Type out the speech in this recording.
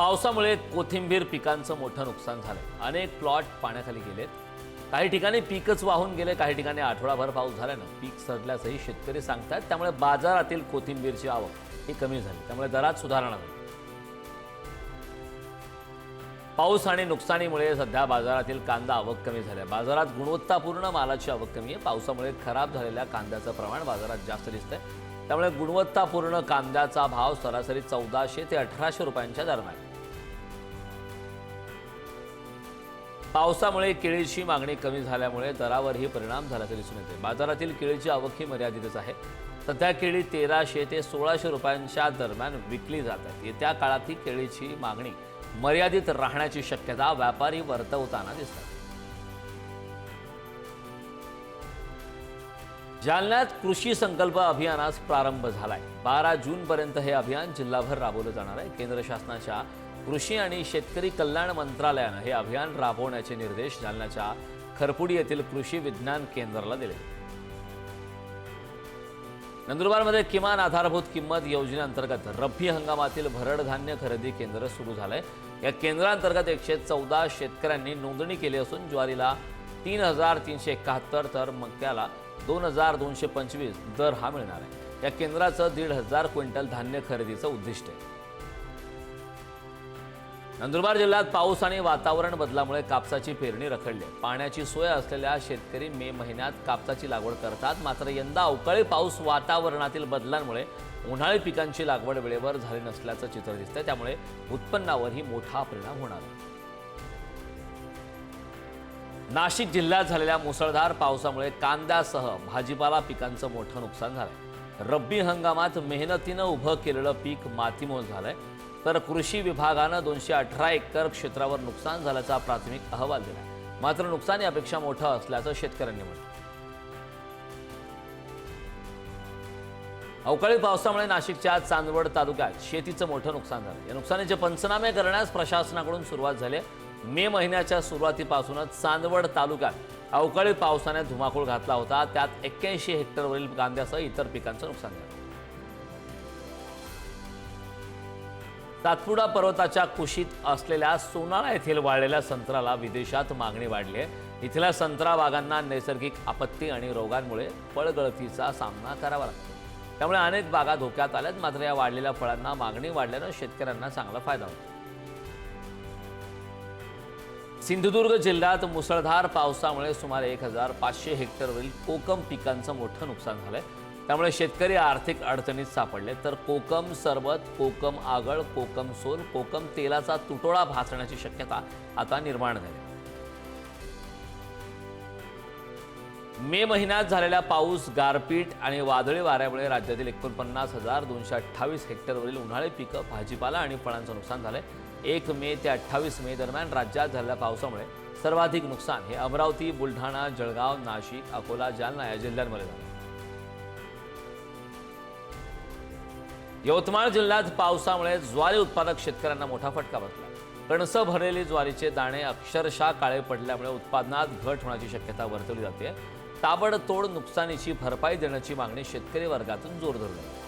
पावसामुळे कोथिंबीर पिकांचं मोठं नुकसान झालं। अनेक प्लॉट पाण्याखाली गेलेत। काही ठिकाणी पीकच वाहून गेले, काही ठिकाणी आठवडाभर पाऊस झाल्यानं पीक सडल्याचंही शेतकरी सांगतात। त्यामुळे बाजारातील कोथिंबीरची आवक ही कमी झाली, त्यामुळे दरात सुधारणा झाली। पाऊस आणि नुकसानीमुळे सध्या बाजारातील कांदा आवक कमी झाली आहे। बाजारात गुणवत्तापूर्ण मालाची आवक कमी आहे। पावसामुळे खराब झालेल्या कांद्याचं प्रमाण बाजारात जास्त दिसतंय, त्यामुळे गुणवत्तापूर्ण कांद्याचा भाव सरासरी 1400 ते 1800 रुपयांच्या दरम्यान। पावसामुळे केळीची मागणी कमी झाल्यामुळे दरावरही परिणाम झाल्याचे दिसून येते। बाजारातील केळीची आवक ही मर्यादितच आहे। सध्या केळी 1300 ते 1600 रुपयांच्या दरम्यान विकली जात आहे। येत्या काळात ही केळीची मागणी मर्यादित राहण्याची शक्यता व्यापारी वर्तवताना दिसतात। जालन्यात कृषी संकल्प अभियानास प्रारंभ झालाय। 12 जूनपर्यंत हे अभियान जिल्हाभर राबवलं जाणार आहे। केंद्र शासनाच्या कृषी आणि शेतकरी कल्याण मंत्रालयानं हे अभियान राबवण्याचे निर्देश जालन्याच्या खरपुडी येथील कृषी विज्ञान केंद्राला दिले। नंदुरबारमध्ये किमान आधारभूत किंमत योजनेअंतर्गत रब्बी हंगामातील भरड धान्य खरेदी केंद्र सुरू झालंय। या केंद्रांतर्गत 114 शेतकऱ्यांनी नोंदणी केली असून ज्वारीला 3371 तर मक्याला 2225 दर हा मिळणार आहे। या केंद्राचं 1500 क्विंटल धान्य खरेदीचं उद्दिष्ट आहे। नंदुरबार जिल्ह्यात पाऊस आणि वातावरण बदलामुळे कापसाची पेरणी रखडली आहे। पाण्याची सोय असलेल्या शेतकरी मे महिन्यात कापसाची लागवड करतात, मात्र यंदा अवकाळी पाऊस वातावरणातील बदलांमुळे उन्हाळी पिकांची लागवड वेळेवर झाली नसल्याचं चित्र दिसतंय, त्यामुळे उत्पन्नावरही मोठा परिणाम होणार आहे। नाशिक जिल्ह्यात झालेल्या मुसळधार पावसामुळे कांद्यासह भाजीपाला पिकांचं मोठं नुकसान झालंय। रब्बी हंगामात मेहनतीनं उभं केलेलं पीक मातीमोल झालंय, तर कृषी विभागानं 218 एकर क्षेत्रावर नुकसान झाल्याचा प्राथमिक अहवाल दिलाय। मात्र नुकसान यापेक्षा मोठं असल्याचं शेतकऱ्यांनी म्हटलं। अवकाळी पावसामुळे नाशिकच्या चांदवड तालुक्यात शेतीचं मोठं नुकसान झालं। या नुकसानीचे पंचनामे करण्यास प्रशासनाकडून सुरुवात झाली। मे महिन्याच्या सुरुवातीपासूनच चांदवड तालुक्यात अवकाळी पावसाने धुमाकूळ घातला होता। त्यात 81 हेक्टरवरील कांद्यासह इतर पिकांचं नुकसान झालं। सातपुडा पर्वताच्या कुशीत असलेल्या सोनाळा येथील वाळलेल्या संत्र्याला विदेशात मागणी वाढली आहे। इथल्या संत्रा बागांना नैसर्गिक आपत्ती आणि रोगांमुळे फळगळतीचा सामना करावा लागतो, त्यामुळे अनेक बागा धोक्यात आल्यात। मात्र या वाढलेल्या फळांना मागणी वाढल्यानं शेतकऱ्यांना चांगला फायदा होतो। सिंधुदुर्ग जिल्ह्यात मुसळधार पावसामुळे सुमारे 1500 हेक्टरवरील कोकम पिकांचं मोठं नुकसान झालंय, त्यामुळे शेतकरी आर्थिक अडचणीत सापडले। तर कोकम सरबत, कोकम आगळ, कोकम सोल, कोकम तेलाचा तुटवडा भासण्याची शक्यता आता निर्माण झाली। मे महिन्यात झालेल्या पाऊस, गारपीट आणि वादळी वाऱ्यामुळे राज्यातील 49,228 हेक्टरवरील उन्हाळी पिकं, भाजीपाला आणि फळांचं नुकसान झालंय। 1 मे ते 28 मे दरम्यान राज्यात झालेल्या पावसामुळे सर्वाधिक नुकसान हे अमरावती, बुलढाणा, जळगाव, नाशिक, अकोला, जालना या जिल्ह्यांमध्ये झालं। यवतमाळ जिल्ह्यात पावसामुळे ज्वारी उत्पादक शेतकऱ्यांना मोठा फटका बसला। कणसं भरलेली ज्वारीचे दाणे अक्षरशः काळे पडल्यामुळे उत्पादनात घट होण्याची शक्यता वर्तवली जाते। ताबडतोड नुकसानीची भरपाई देण्याची मागणी शेतकरी वर्गातून जोर धरली आहे।